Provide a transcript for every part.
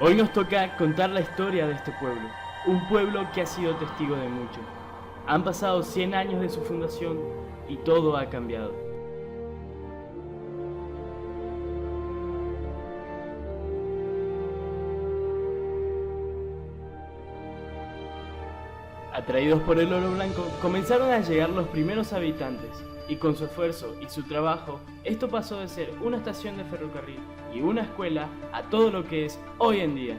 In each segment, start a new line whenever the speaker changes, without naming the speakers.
Hoy nos toca contar la historia de este pueblo, un pueblo que ha sido testigo de mucho. Han pasado 100 años de su fundación y todo ha cambiado. Atraídos por el oro blanco, comenzaron a llegar los primeros habitantes, y con su esfuerzo y su trabajo, esto pasó de ser una estación de ferrocarril y una escuela a todo lo que es hoy en día.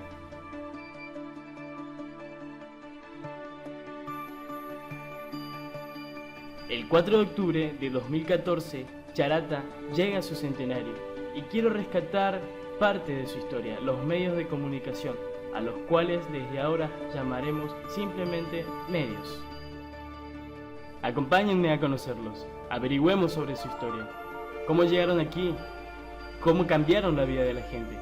El 4 de octubre de 2014, Charata llega a su centenario, y quiero rescatar parte de su historia, los medios de comunicación, a los cuales desde ahora llamaremos simplemente medios. Acompáñenme a conocerlos, averigüemos sobre su historia, cómo llegaron aquí, cómo cambiaron la vida de la gente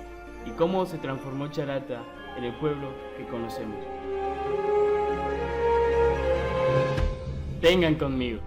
y cómo se transformó Charata en el pueblo que conocemos. Vengan conmigo.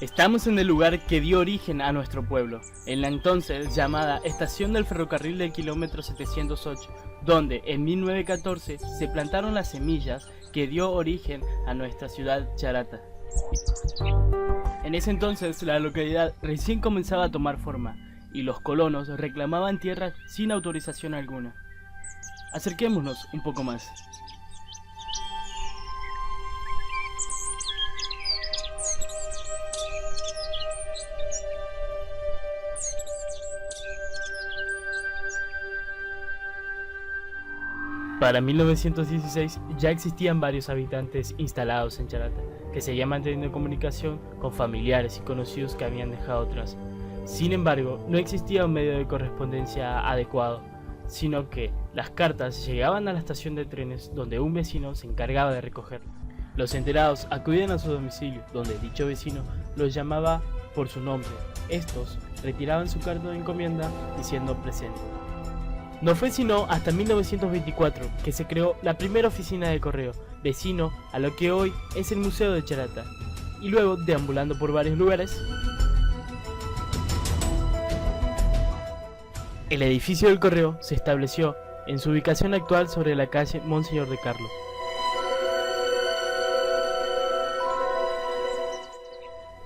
Estamos en el lugar que dio origen a nuestro pueblo, en la entonces llamada Estación del Ferrocarril del kilómetro 708, donde en 1914 se plantaron las semillas que dio origen a nuestra ciudad Charata. En ese entonces la localidad recién comenzaba a tomar forma, y los colonos reclamaban tierras sin autorización alguna. Acerquémonos un poco más. Para 1916 ya existían varios habitantes instalados en Charata, que seguían manteniendo comunicación con familiares y conocidos que habían dejado atrás. Sin embargo, no existía un medio de correspondencia adecuado, sino que las cartas llegaban a la estación de trenes donde un vecino se encargaba de recogerlas. Los enterados acudían a su domicilio, donde dicho vecino los llamaba por su nombre. Estos retiraban su carta de encomienda diciendo presente. No fue sino hasta 1924 que se creó la primera oficina de correo, vecino a lo que hoy es el Museo de Charata, y luego deambulando por varios lugares, el edificio del correo se estableció en su ubicación actual sobre la calle Monseñor de Carlos.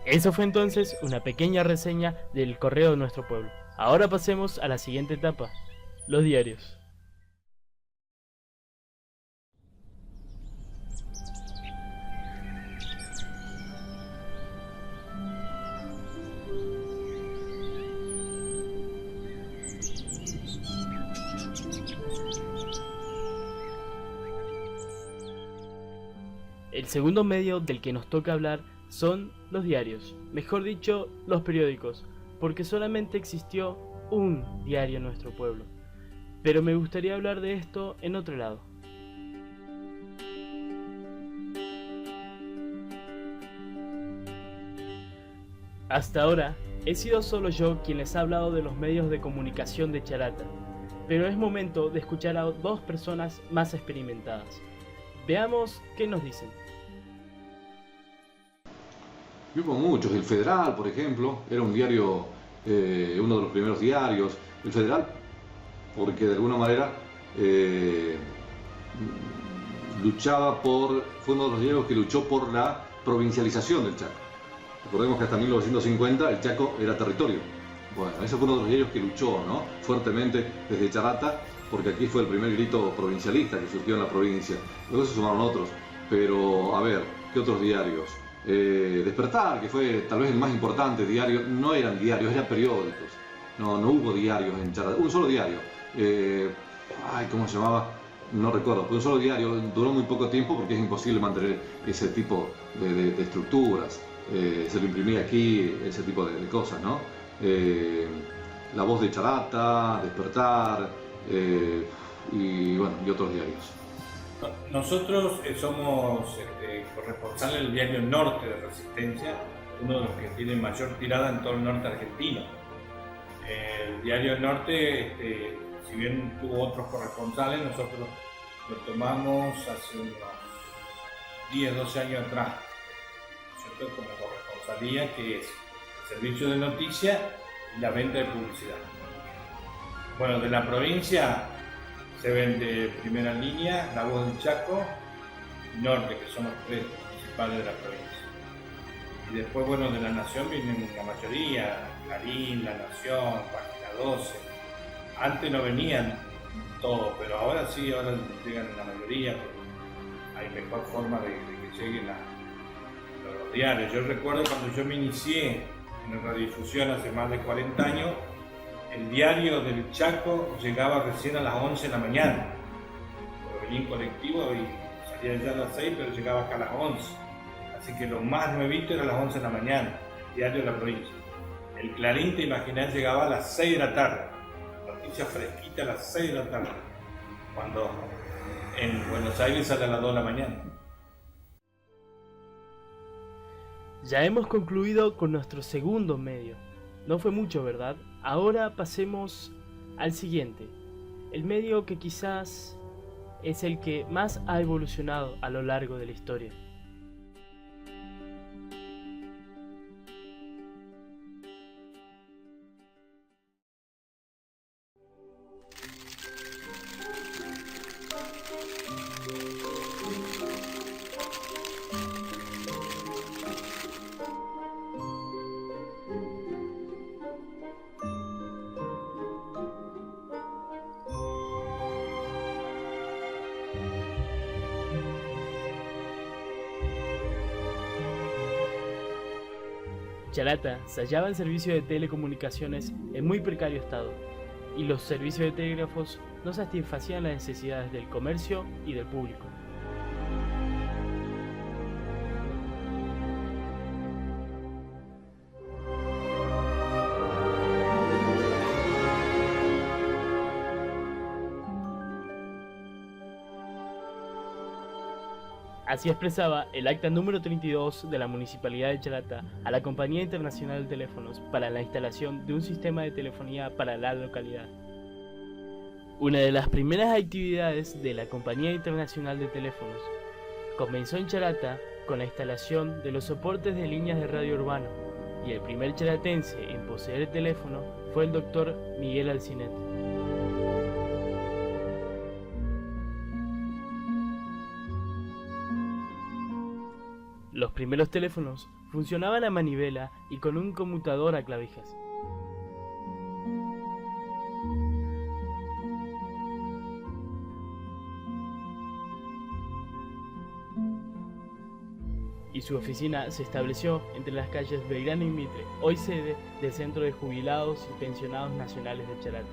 Eso fue entonces una pequeña reseña del correo de nuestro pueblo. Ahora pasemos a la siguiente etapa. Los diarios. El segundo medio del que nos toca hablar son los diarios, mejor dicho, los periódicos, porque solamente existió un diario en nuestro pueblo. Pero me gustaría hablar de esto en otro lado. Hasta ahora, he sido solo yo quien les ha hablado de los medios de comunicación de Charata, pero es momento de escuchar a dos personas más experimentadas. Veamos qué nos dicen.
Vimos muchos, el Federal, por ejemplo, era un diario, uno de los primeros diarios. El Federal, porque de alguna manera fue uno de los diarios que luchó por la provincialización del Chaco. Recordemos que hasta 1950 el Chaco era territorio. Bueno, ese fue uno de los diarios que luchó, ¿no?, fuertemente desde Charata, porque aquí fue el primer grito provincialista que surgió en la provincia. Luego se sumaron otros, pero a ver, ¿qué otros diarios? Despertar, que fue tal vez el más importante diario. No eran diarios, eran periódicos. No hubo diarios en Charata, un solo diario. ¿Cómo se llamaba? No recuerdo, fue un solo diario, duró muy poco tiempo porque es imposible mantener ese tipo de estructuras. Se lo imprimía aquí, ese tipo de cosas, ¿no? La Voz de Charata, Despertar, y otros diarios.
Nosotros somos corresponsales del diario Norte de Resistencia, uno de los que tiene mayor tirada en todo el norte argentino. El diario Norte, si bien tuvo otros corresponsales, nosotros lo tomamos hace unos 10, 12 años atrás, ¿cierto?, como corresponsalía, que es el servicio de noticias y la venta de publicidad. Bueno, de la provincia se vende Primera Línea, La Voz del Chaco y Norte, que son los tres principales de la provincia. Y después, bueno, de la Nación vienen la mayoría, Clarín, La Nación, Página 12. Antes no venían todos, pero ahora sí, ahora llegan la mayoría, porque hay mejor forma de que lleguen los diarios. Yo recuerdo cuando yo me inicié en la radiodifusión hace más de 40 años, el diario del Chaco llegaba recién a las 11 de la mañana. Porque venía en colectivo y salía ya a las 6, pero llegaba acá a las 11. Así que lo más nuevito era a las 11 de la mañana, diario de la provincia. El Clarín, te imaginás, llegaba a las 6 de la tarde. Noticia fresquita a las 6 de la tarde. Cuando en Buenos Aires sale a las 2 de la mañana.
Ya hemos concluido con nuestro segundo medio. No fue mucho, ¿verdad? Ahora pasemos al siguiente. El medio que quizás es el que más ha evolucionado a lo largo de la historia. Charata se hallaba en servicio de telecomunicaciones en muy precario estado, y los servicios de telégrafos no satisfacían las necesidades del comercio y del público. Así expresaba el acta número 32 de la Municipalidad de Charata a la Compañía Internacional de Teléfonos para la instalación de un sistema de telefonía para la localidad. Una de las primeras actividades de la Compañía Internacional de Teléfonos comenzó en Charata con la instalación de los soportes de líneas de radio urbano, y el primer charatense en poseer el teléfono fue el doctor Miguel Alcinet. Los primeros teléfonos funcionaban a manivela y con un conmutador a clavijas. Y su oficina se estableció entre las calles Belgrano y Mitre, hoy sede del Centro de Jubilados y Pensionados Nacionales de Charata.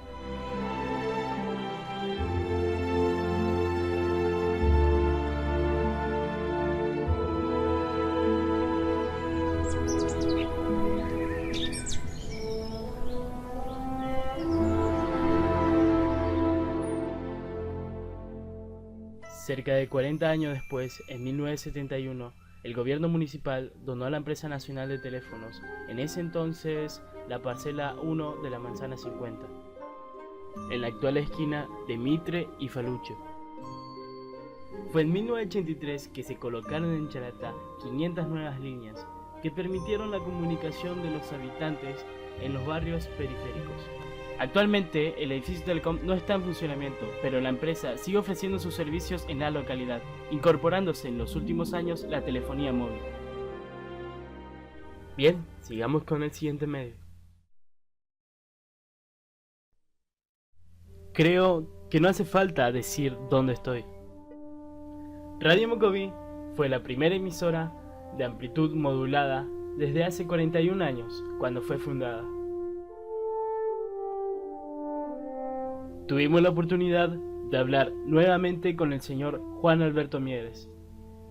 Cerca de 40 años después, en 1971, el gobierno municipal donó a la empresa nacional de teléfonos, en ese entonces la parcela 1 de la manzana 50, en la actual esquina de Mitre y Falucho. Fue en 1983 que se colocaron en Charata 500 nuevas líneas que permitieron la comunicación de los habitantes en los barrios periféricos. Actualmente el edificio Telecom no está en funcionamiento, pero la empresa sigue ofreciendo sus servicios en la localidad, incorporándose en los últimos años la telefonía móvil. Bien, sigamos con el siguiente medio. Creo que no hace falta decir dónde estoy. Radio Mocoví fue la primera emisora de amplitud modulada desde hace 41 años, cuando fue fundada. Tuvimos la oportunidad de hablar nuevamente con el señor Juan Alberto Mieres,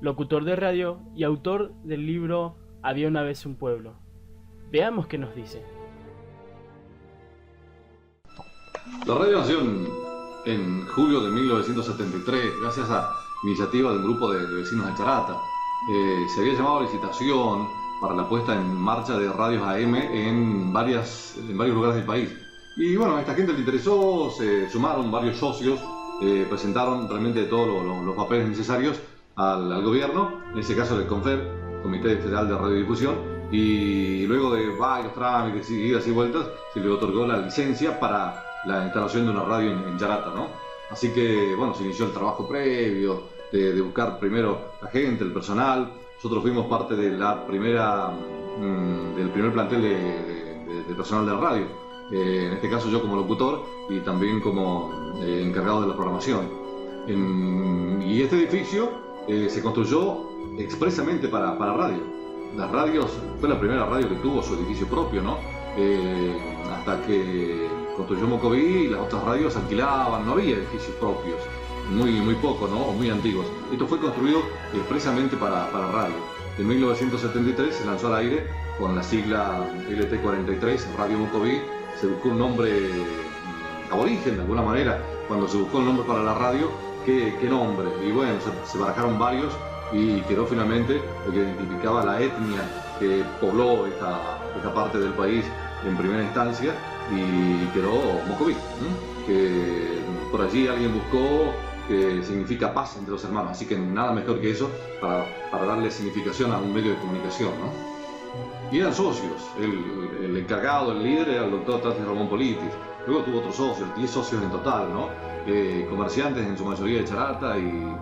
locutor de radio y autor del libro Había una vez un pueblo. Veamos qué nos dice.
La radio nació en julio de 1973 gracias a iniciativa de un grupo de vecinos de Charata. Se había llamado a licitación para la puesta en marcha de radios AM en varios lugares del país. Y bueno, a esta gente le interesó, se sumaron varios socios, presentaron realmente todos los papeles necesarios al gobierno, en ese caso el CONFER, Comité Federal de Radiodifusión, y luego de varios trámites, idas y vueltas, se le otorgó la licencia para la instalación de una radio en Charata, ¿no? Así que, bueno, se inició el trabajo previo de buscar primero la gente, el personal. Nosotros fuimos parte de la del primer plantel de personal de la radio. En este caso yo como locutor y también como encargado de la programación. Y este edificio se construyó expresamente para radio. Las radios, fue la primera radio que tuvo su edificio propio, ¿no? Hasta que construyó Mocoví, las otras radios alquilaban, no había edificios propios, muy poco, ¿no? Muy antiguos. Esto fue construido expresamente para radio. En 1973 se lanzó al aire con la sigla LT43, Radio Mocoví. Se buscó un nombre aborigen de alguna manera. Cuando se buscó el nombre para la radio, ¿qué nombre? Y bueno, se barajaron varios y quedó finalmente lo que identificaba la etnia que pobló esta parte del país en primera instancia, y quedó Mocoví, que por allí alguien buscó, que significa paz entre los hermanos, así que nada mejor que eso para darle significación a un medio de comunicación, ¿no? Y eran socios, el encargado, el líder era el doctor Tatis Ramón Politis, luego tuvo otros socios, 10 socios en total, ¿no? Comerciantes en su mayoría de Charata y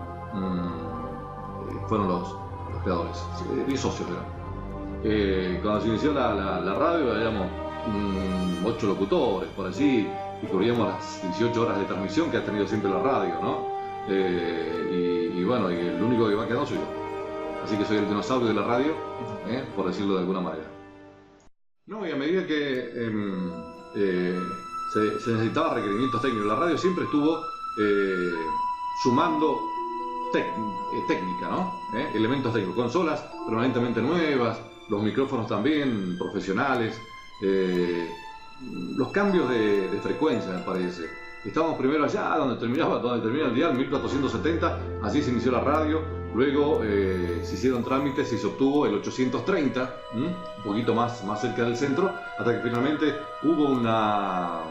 fueron los creadores, 10 socios eran. Cuando se inició la radio éramos 8 locutores por allí y cubríamos las 18 horas de transmisión que ha tenido siempre la radio, ¿no? Y bueno, y el único que va quedando soy yo. Así que soy el dinosaurio de la radio, por decirlo de alguna manera. No, y a medida que se necesitaba requerimientos técnicos, la radio siempre estuvo sumando técnica, ¿no? Elementos técnicos, consolas permanentemente nuevas, los micrófonos también profesionales, los cambios de frecuencia, me parece. Estábamos primero allá, donde termina el dial, 1470, así se inició la radio. Luego se hicieron trámites y se obtuvo el 830, un poquito más cerca del centro, hasta que finalmente hubo una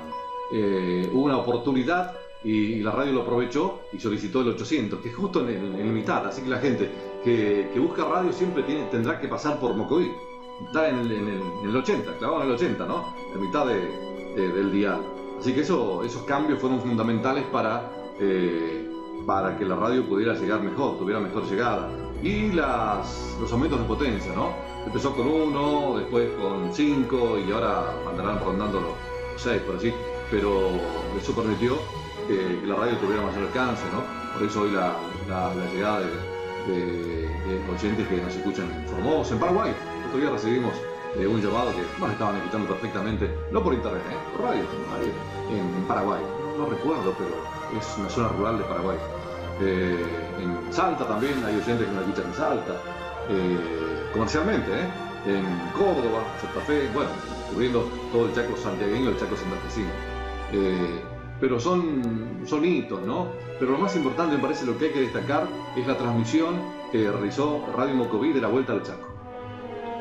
oportunidad y la radio lo aprovechó y solicitó el 800, que es justo en mitad. Así que la gente que busca radio siempre tendrá que pasar por Mocoví. Está en el 80, clavado en el 80, ¿no? En mitad del dial. Así que esos cambios fueron fundamentales para que la radio pudiera llegar mejor, tuviera mejor llegada. Y los aumentos de potencia, ¿no? Empezó con 1, después con 5 y ahora andarán rondando los 6 por así. Pero eso permitió que la radio tuviera mayor alcance, ¿no? Por eso hoy la llegada de oyentes que nos escuchan en Formosa, en Paraguay. Otro día recibimos un llamado que nos estaban escuchando perfectamente, no por internet, por radio, en Paraguay. No recuerdo, pero es una zona rural de Paraguay. En Salta también hay oyentes que nos escuchan en Salta, comercialmente, en Córdoba, Santa Fe, bueno, cubriendo todo el Chaco santiagueño, el Chaco santafesino. pero son hitos, ¿no? Pero lo más importante, me parece, lo que hay que destacar es la transmisión que realizó Radio Mocoví de la Vuelta al Chaco.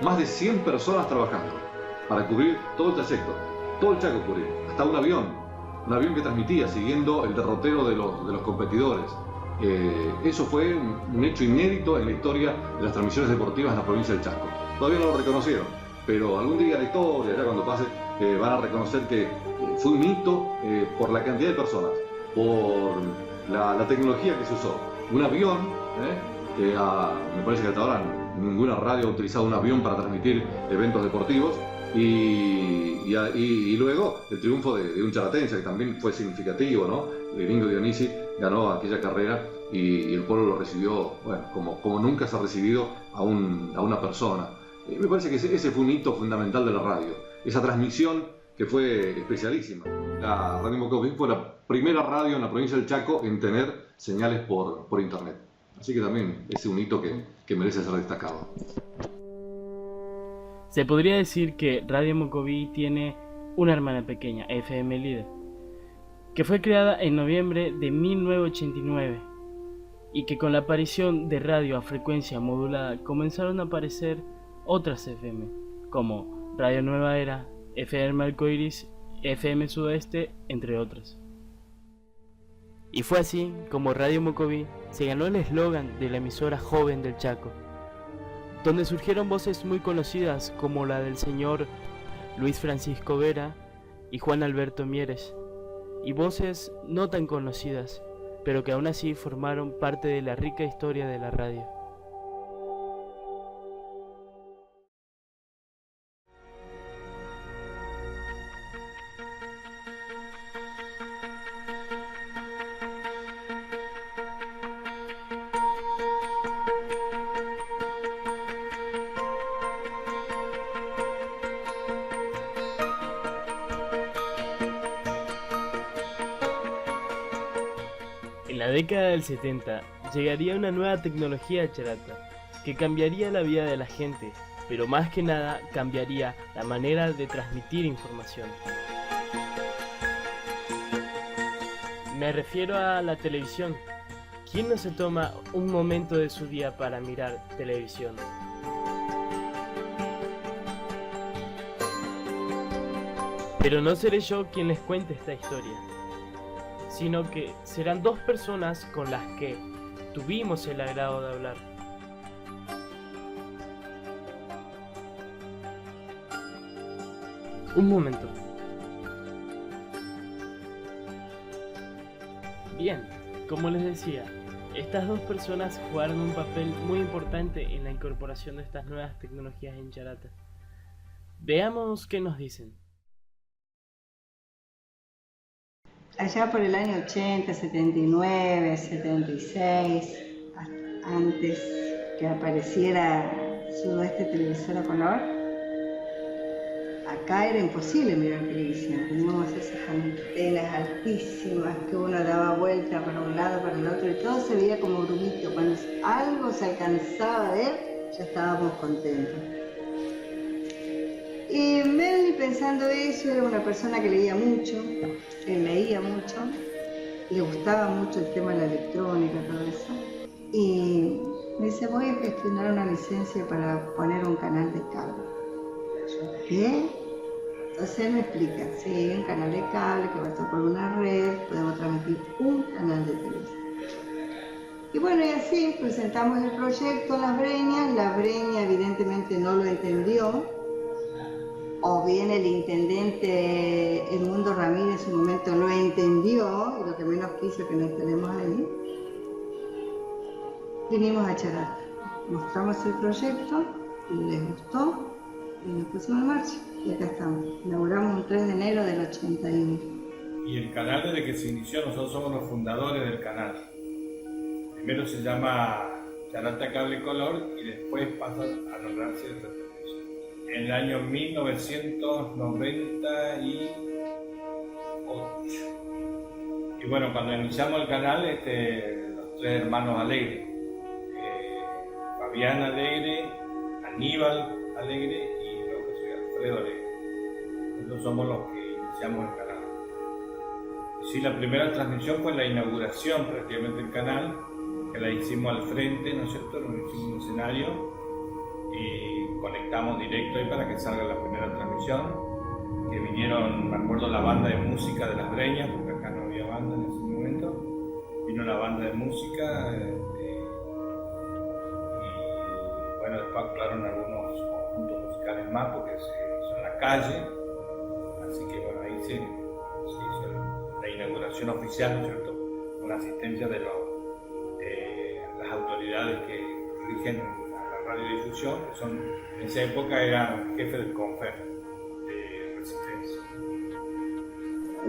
Más de 100 personas trabajando para cubrir todo el trayecto, todo el Chaco cubrir, hasta un avión que transmitía siguiendo el derrotero de los competidores. Eso fue un hecho inédito en la historia de las transmisiones deportivas en la provincia del Chaco. Todavía no lo reconocieron, pero algún día la historia, ya cuando pase, van a reconocer que fue un hito por la cantidad de personas, por la tecnología que se usó. Un avión, me parece que hasta ahora ninguna radio ha utilizado un avión para transmitir eventos deportivos, y luego el triunfo de un charatense, que también fue significativo, ¿no? El Ingo Dionisi ganó aquella carrera y el pueblo lo recibió, bueno, como nunca se ha recibido a una persona. Me parece que ese fue un hito fundamental de la radio, esa transmisión que fue especialísima. La Radio Mocoví fue la primera radio en la provincia del Chaco en tener señales por internet. Así que también es un hito que merece ser destacado.
Se podría decir que Radio Mocoví tiene una hermana pequeña, FM Líder, que fue creada en noviembre de 1989 y que con la aparición de radio a frecuencia modulada comenzaron a aparecer otras FM, como Radio Nueva Era, FM Arcoiris, FM Sudeste, entre otras. Y fue así como Radio Mocoví se ganó el eslogan de la emisora joven del Chaco, donde surgieron voces muy conocidas como la del señor Luis Francisco Vera y Juan Alberto Mieres, y voces no tan conocidas, pero que aún así formaron parte de la rica historia de la radio. En la década del 70 llegaría una nueva tecnología a Charata que cambiaría la vida de la gente, pero más que nada cambiaría la manera de transmitir información. Me refiero a la televisión. ¿Quién no se toma un momento de su día para mirar televisión? Pero no seré yo quien les cuente esta historia, sino que serán dos personas con las que tuvimos el agrado de hablar. Un momento. Bien, como les decía, estas dos personas jugaron un papel muy importante en la incorporación de estas nuevas tecnologías en Charata. Veamos qué nos dicen.
Allá por el año 80, 79, 76, antes que apareciera Sudoeste Televisor a color, acá era imposible mirar televisión. Teníamos esas antenas altísimas que uno daba vuelta para un lado, para el otro, y todo se veía como brumito. Cuando algo se alcanzaba a ver, ya estábamos contentos. Y Melanie, pensando eso, era una persona que leía mucho, le gustaba mucho el tema de la electrónica, todo eso. Y me dice, voy a gestionar una licencia para poner un canal de cable. Yo, ¿qué? Entonces él me explica, sí, un canal de cable que va a estar por una red, podemos transmitir un canal de televisión. Y bueno, y así presentamos el proyecto a las Breñas. La Breña evidentemente no lo entendió, o bien el intendente Edmundo Ramírez en su momento lo entendió, y lo que menos quiso que nos instalemos ahí. Vinimos a Charata, mostramos el proyecto, les gustó y nos pusimos en marcha. Y acá estamos, inauguramos un 3 de enero del 81.
Y el canal, desde que se inició, nosotros somos los fundadores del canal. Primero se llama Charata Cable Color y después pasa a nombrarse el en el año 1998. Y bueno, cuando iniciamos el canal, los tres hermanos Alegre, Fabián Alegre, Aníbal Alegre y luego soy Alfredo Alegre. Nosotros somos los que iniciamos el canal. Sí, la primera transmisión fue la inauguración prácticamente del canal, que la hicimos al frente, ¿no es cierto? Nos hicimos un escenario y conectamos directo ahí para que salga la primera transmisión, que vinieron, me acuerdo, la banda de música de Las Breñas, porque acá no había banda en ese momento, vino la banda de música y bueno, después actuaron algunos conjuntos musicales más porque se hizo en la calle, así que bueno, ahí se hizo la inauguración oficial, ¿no es cierto?, con la asistencia de las autoridades que rigen la radiodifusión, que son, en esa época eran jefes del CONFER de Resistencia.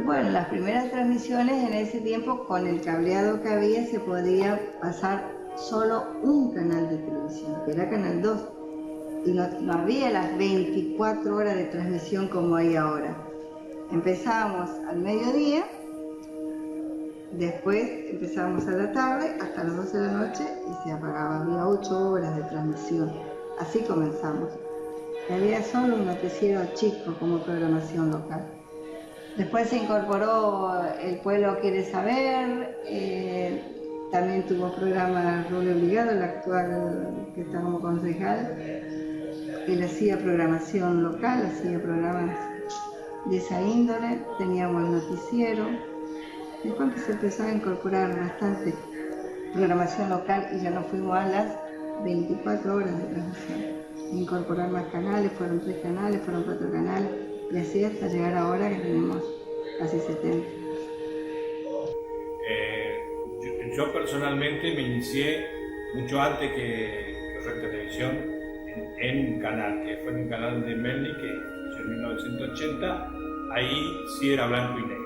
Bueno, las primeras transmisiones en ese tiempo, con el cableado que había, se podía pasar solo un canal de televisión, que era Canal 2, y no había las 24 horas de transmisión como hay ahora. Empezábamos al mediodía, después empezábamos a la tarde hasta las 12 de la noche y se apagaba. Había 8 horas de transmisión. Así comenzamos. Y había solo un noticiero chico como programación local. Después se incorporó El Pueblo Quiere Saber, también tuvo programa Rubio Obligado, el actual que está como concejal. Él hacía programación local, hacía programas de esa índole, teníamos el noticiero. Después se empezó a incorporar bastante programación local y ya nos fuimos a las 24 horas de transmisión. Incorporar más canales, fueron 3 canales, fueron 4 canales, y así hasta llegar ahora que tenemos casi 70.
Yo personalmente me inicié mucho antes que Red Televisión en un canal, que fue en un canal de Melnik, que inició en 1980, ahí sí era blanco y negro,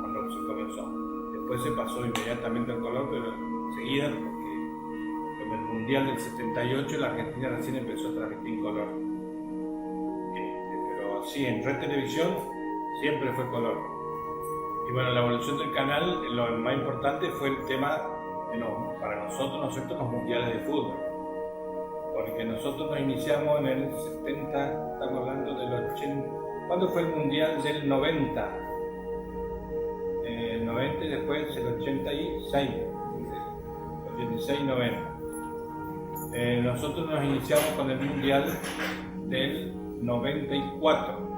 cuando se comenzó. Después se pasó inmediatamente al color, pero enseguida, porque con el Mundial del 78 la Argentina recién empezó a transmitir en color. Pero sí, en Red Televisión siempre fue color. Y bueno, la evolución del canal, lo más importante fue el tema, para nosotros, ¿no es cierto?, los mundiales de fútbol. Porque nosotros nos iniciamos en el 70, estamos hablando del 80, ¿cuándo fue el mundial del 90? El 90 y después el 86, 86-90. Nosotros nos iniciamos con el mundial del 94.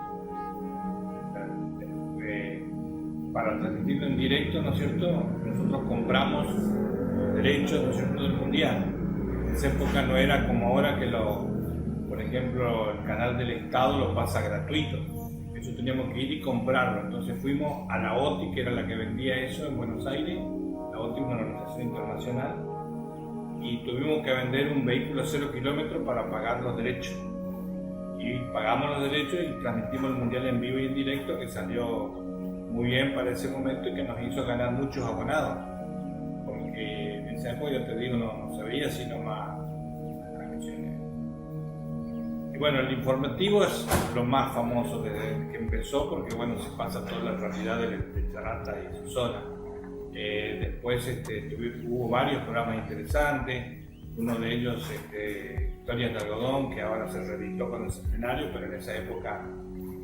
Para transmitirlo en directo, ¿no es cierto?, nosotros compramos los derechos, ¿no es cierto?, del mundial. En esa época no era como ahora que por ejemplo, el canal del Estado lo pasa gratuito. Eso teníamos que ir y comprarlo. Entonces fuimos a la OTI, que era la que vendía eso en Buenos Aires. La OTI es una organización internacional. Y tuvimos que vender un vehículo a 0 kilómetros para pagar los derechos. Y pagamos los derechos y transmitimos el mundial en vivo y en directo, que salió muy bien para ese momento y que nos hizo ganar muchos abonados, porque en esa época, ya te digo, no se veía sino más transmisiones. Y bueno, el informativo es lo más famoso desde que empezó, porque bueno, se pasa toda la realidad de Charata y su zona. Después hubo varios programas interesantes, uno de ellos Historias de Algodón, que ahora se reeditó con el centenario, pero en esa época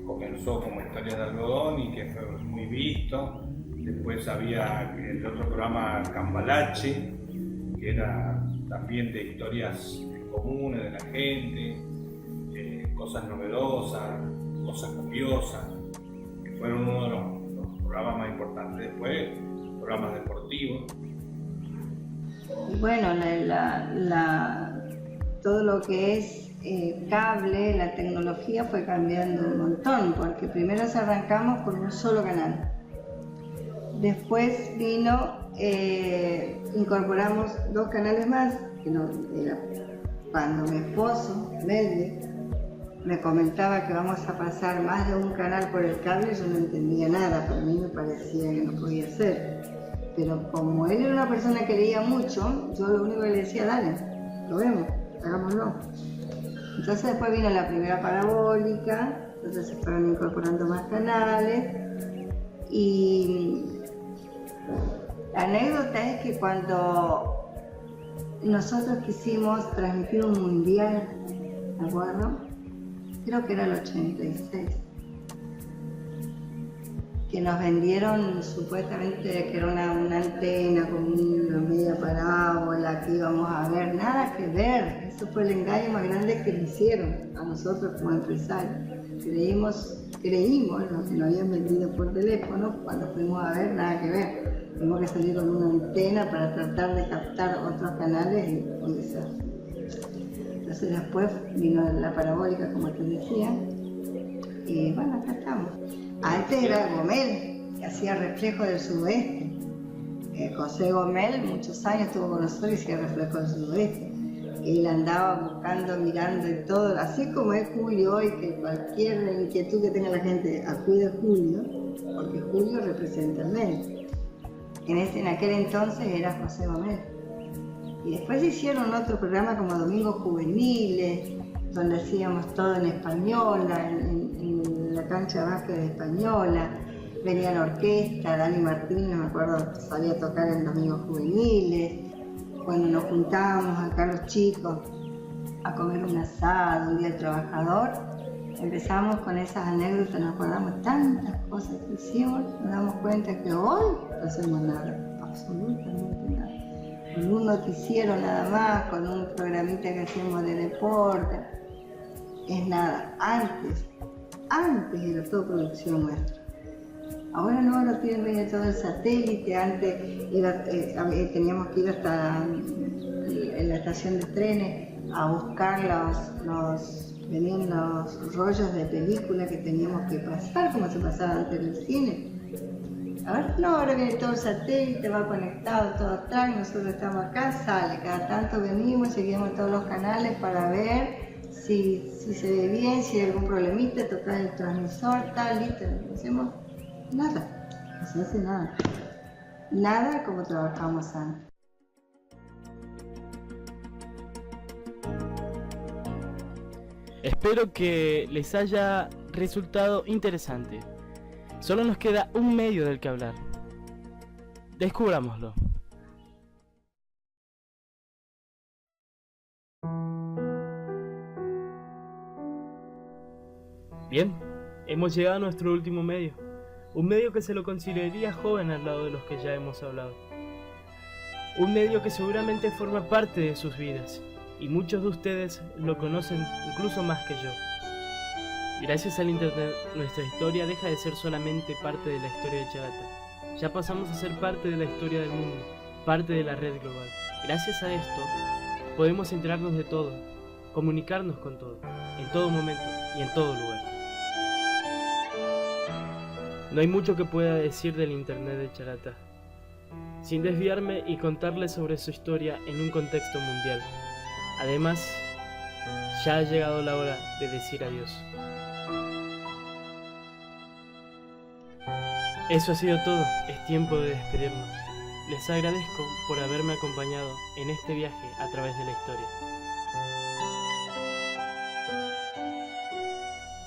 comenzó como Historias de Algodón y que fue muy visto. Después había el otro programa Cambalache, que era también de historias comunes de la gente, cosas novedosas, cosas curiosas, que fueron uno de los programas más importantes. Después, programas deportivos.
Bueno, todo lo que es cable, la tecnología fue cambiando un montón, porque primero arrancamos con un solo canal. Después incorporamos 2 canales más, que era cuando mi esposo, Melvin, me comentaba que vamos a pasar más de un canal por el cable. Yo no entendía nada, para mí me parecía que no podía ser. Pero como él era una persona que leía mucho, yo lo único que le decía, dale, lo vemos, hagámoslo. Entonces después vino la primera parabólica, entonces se fueron incorporando más canales. Y la anécdota es que cuando nosotros quisimos transmitir un mundial, ¿de acuerdo? Creo que era el 86, que que nos vendieron supuestamente que era una antena con una media parábola, que íbamos a ver, nada que ver. Eso fue el engaño más grande que nos hicieron a nosotros como empresarios. Creímos lo que nos habían vendido por teléfono, cuando fuimos a ver, nada que ver. Tuvimos que salir con una antena para tratar de captar otros canales y eso. Entonces después vino la parabólica, como te decía, y bueno, acá estamos. Antes era Gomel, que hacía Reflejo del Sudoeste. José Gomel, muchos años estuvo con nosotros y hacía Reflejo del Sudoeste. Él andaba buscando, mirando y todo, así como es Julio hoy, que cualquier inquietud que tenga la gente acude a Julio, porque Julio representa el medio. En aquel entonces era José Gomel. Y después se hicieron otros programas como Domingos Juveniles, donde hacíamos todo en española, en la cancha de básquet de española. Venía la orquesta, Dani Martín, no me acuerdo, sabía tocar en Domingos Juveniles. Cuando nos juntábamos acá los chicos a comer un asado, un día del trabajador, empezamos con esas anécdotas, nos acordamos tantas cosas que hicimos, nos damos cuenta que hoy no hacemos nada, absolutamente nada. Con un noticiero nada más, con un programita que hacemos de deporte, es nada. Antes era todo producción nuestra. Ahora no, ahora viene todo el satélite. Antes teníamos que ir hasta en la estación de trenes a buscar venían los rollos de película que teníamos que pasar, como se pasaba antes en el cine. Ahora no, ahora viene todo el satélite, va conectado todo atrás, nosotros estamos acá, sale, cada tanto venimos, seguimos todos los canales para ver si se ve bien, si hay algún problemita, tocar el transmisor, tal, listo, no hacemos nada, no se hace nada. Nada como trabajamos antes.
Espero que les haya resultado interesante. Solo nos queda un medio del que hablar. Descubrámoslo. Bien, hemos llegado a nuestro último medio. Un medio que se lo consideraría joven al lado de los que ya hemos hablado. Un medio que seguramente forma parte de sus vidas, y muchos de ustedes lo conocen incluso más que yo. Gracias al internet, nuestra historia deja de ser solamente parte de la historia de Charata. Ya pasamos a ser parte de la historia del mundo, parte de la red global. Gracias a esto, podemos enterarnos de todo, comunicarnos con todo, en todo momento y en todo lugar. No hay mucho que pueda decir del internet de Charata, sin desviarme y contarles sobre su historia en un contexto mundial. Además, ya ha llegado la hora de decir adiós. Eso ha sido todo, es tiempo de despedirnos. Les agradezco por haberme acompañado en este viaje a través de la historia.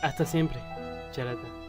Hasta siempre, Charata.